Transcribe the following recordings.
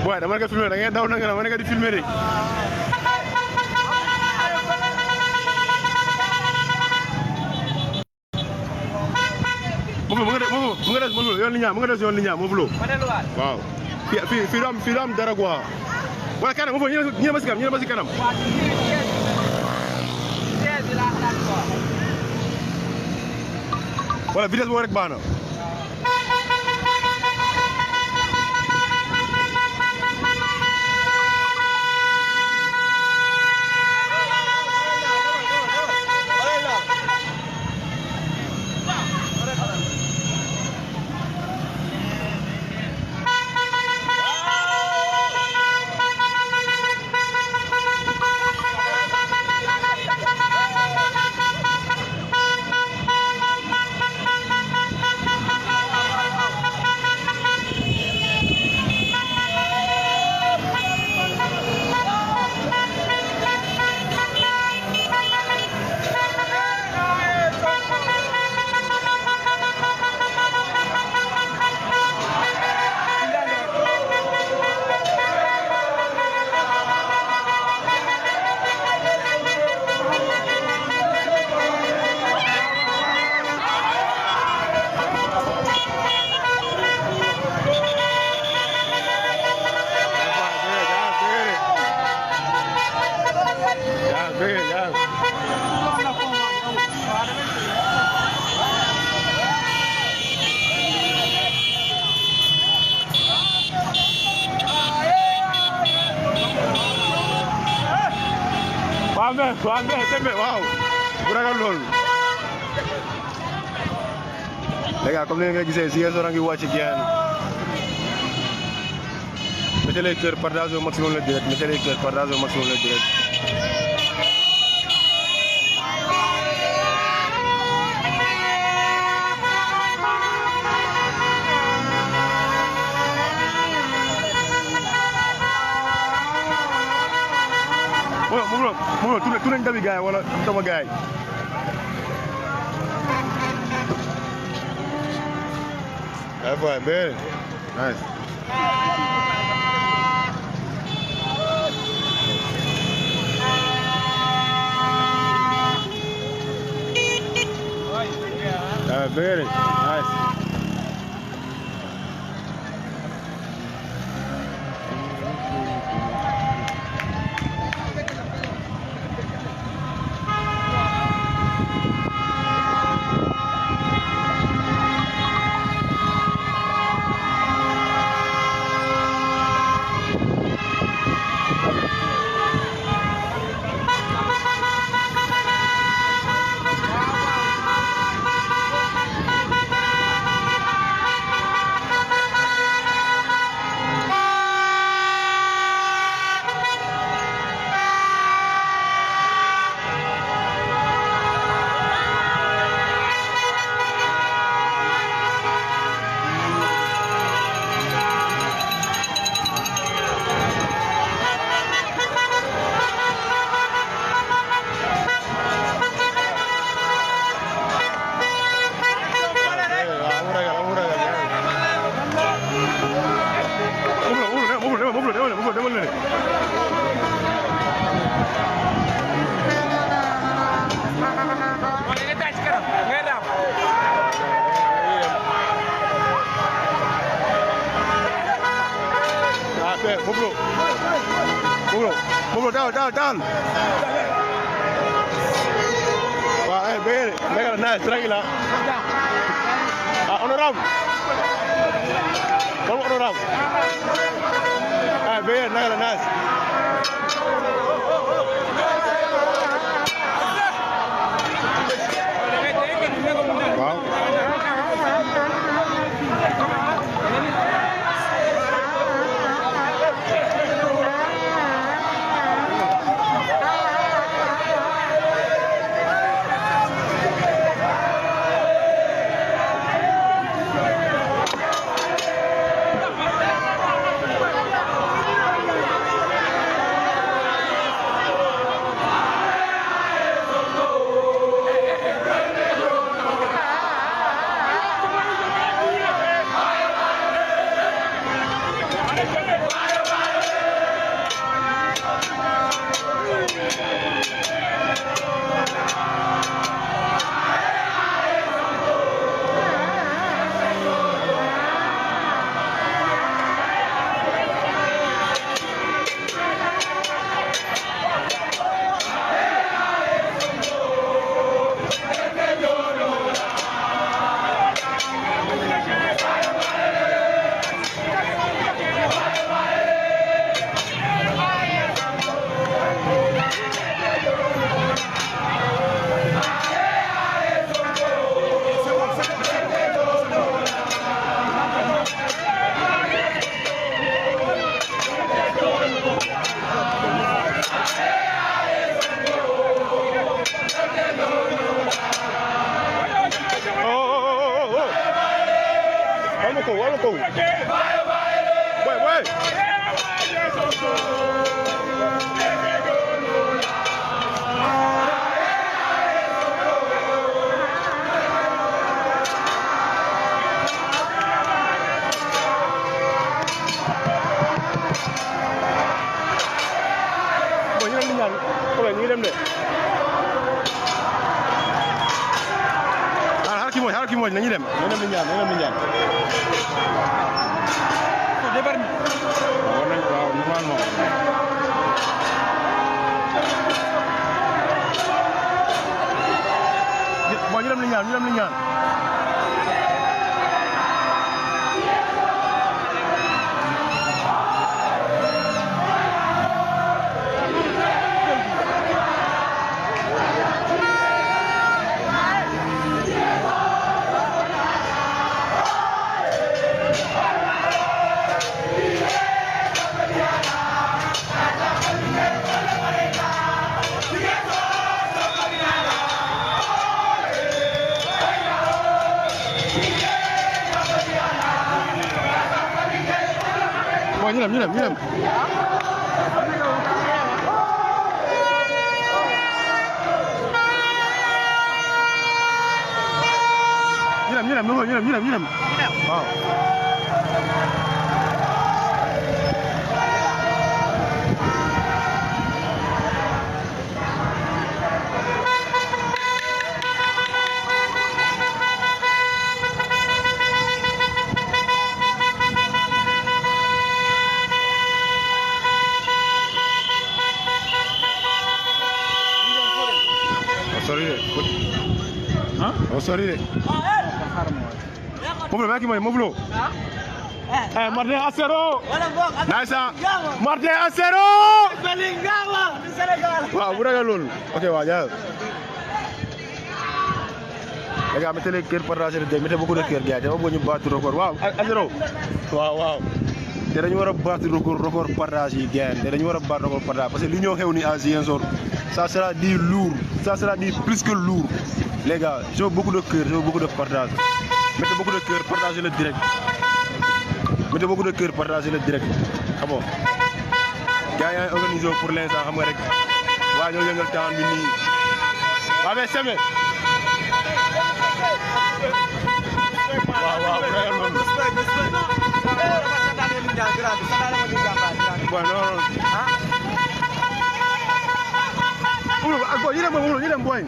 boy dama nga filmer da ngay daw na nga di filmer rek mo nga des yoon li ñaa mo fulo waaw fi do am dara quoi wala kanam mo ñu ma ci kanam wala vitesse bo rek baana waaw bu ragal loolu les gars comme ni nga gisee Ziguinchor a ngi wàcc geen mettez les cœurs, partagez au maximum le direct, mettez les cœurs, partagez au maximum le direct. Tu nañ dabi gaay wala sama gaay ay boy be nice very nice. Down. Wah, beri, mereka nice, tranquila. Honorable. Kamu honorable. Beri, mereka nice. Wow. ko. Boy. Boy, ñu dem de. Xaaral ki mooy nañu dem di ñaan waaw normalement bon ñu dem di ñaan ñu dem waaw sorry. Moblo, maki moy Moblo. Martin Acero. Nice. Martin Acero. Belingawa di Senegal. Waaw bu ragal lool. OK waaw ja. Les gars, mettez les cœurs partagés, mettez beaucoup de cœurs gars. Dama bëgg ñu battre record. Waaw Acero. Waaw. Té dañu wara battre record partagé yi gars. Té dañu wara battre record partagé parce que li ñoo xew ni à Ziguinchor, ça sera dit lourd. Ça sera dit plus que lourd. Les gars, je veux beaucoup de cœur, je veux beaucoup de partage. Mettez beaucoup de cœur, partagez le direct. Mettez beaucoup de cœur, partagez le direct. Xam nga. Gars yi organisé pour l'instant xam nga rek. Waa ñoo yëngal temps bi nii. Waa mais Seme. Waaw. Bon non. Ñu dem boy.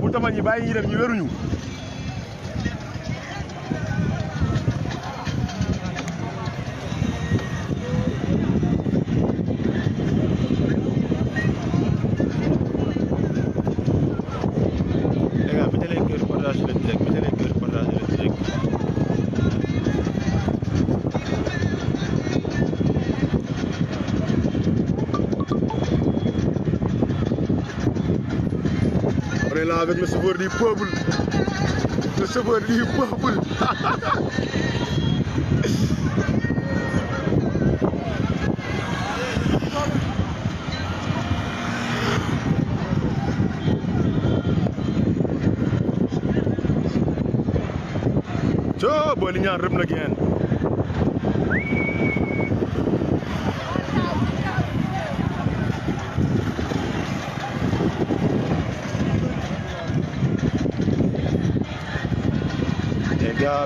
Bu tama ñi bàyyi ñi dem ñu wéruñu les gars mettez les cœurs partagez le direct On est là avec le sauveur du peuple. Le sauveur du peuple. Ciao, boy, li ñaan rëb na geen.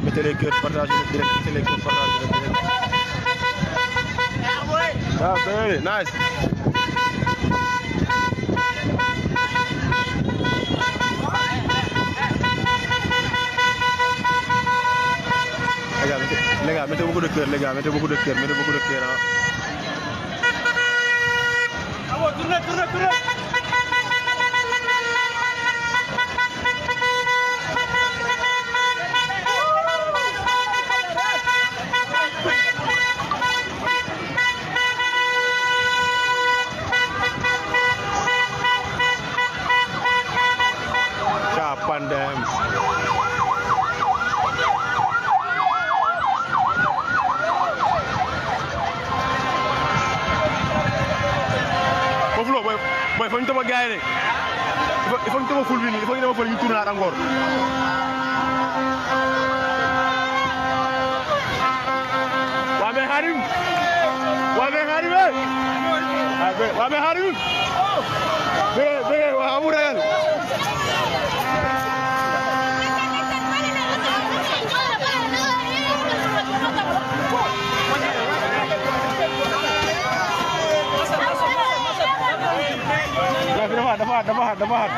Mettez les cœurs, partagez le direct, mettez les cœurs, partagez le direct. Ah, baby, nice. Les gars, mettez beaucoup de cœur, les gars, mettez beaucoup de cœur, hein. Tournez. Pandem. boy faut ñu topp gaay de il faut ñu topp ful bi nii il faut ñu dem fële ñu tourner encore waa mais Xaadim waa mais Xaadim bëgg waa amul ragal dafa xat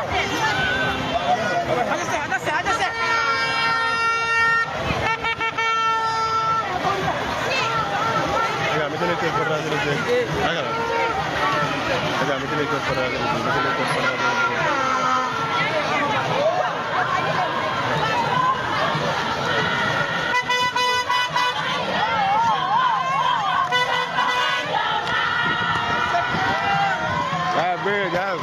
metele kër Fara de metele kër Fara big out.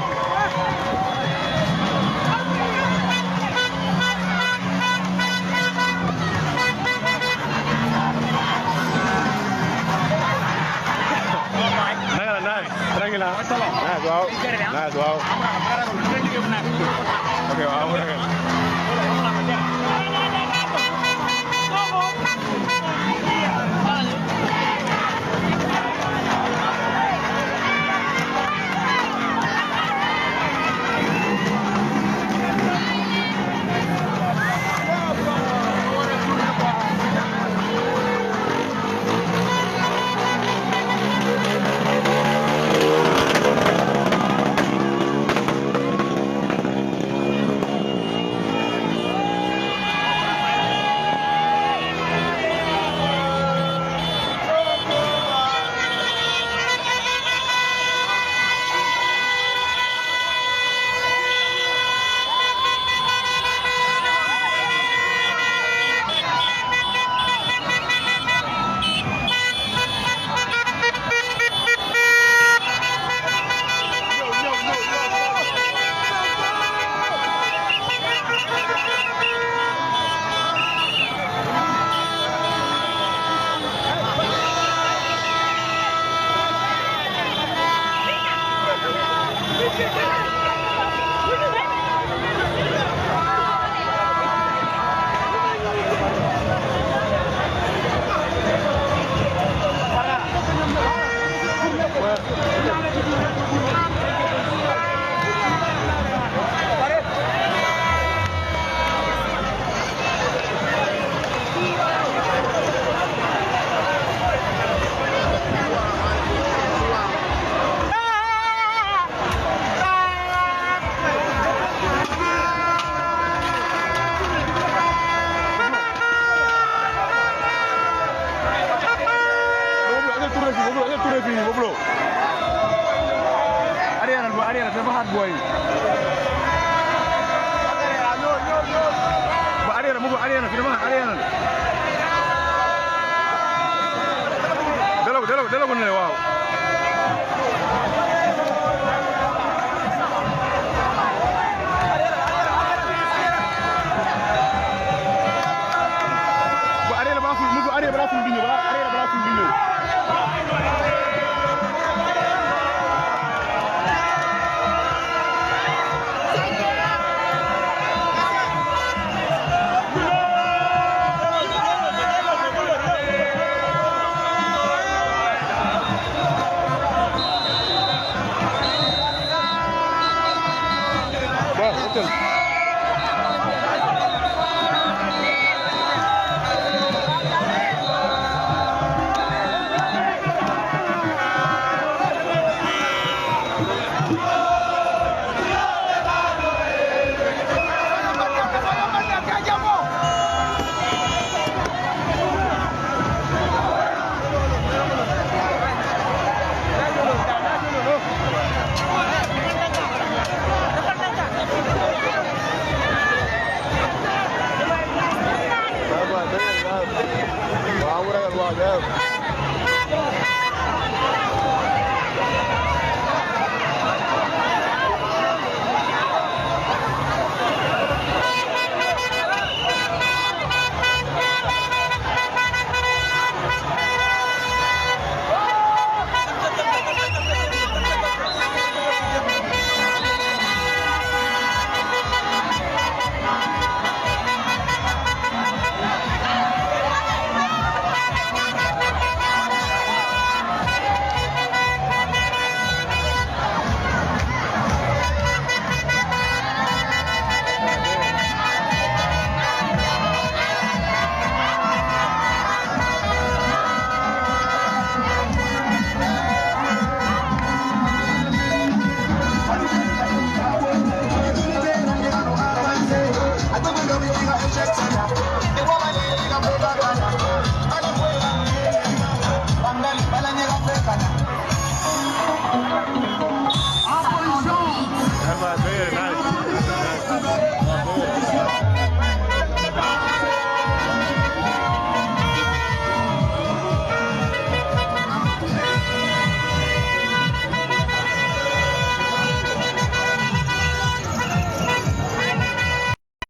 Tranquila. Nice, wow. Okay, wow. Ariana, dafa hard boy. Ba Ariana, fi dama Ariana. Delo ko ne waaw.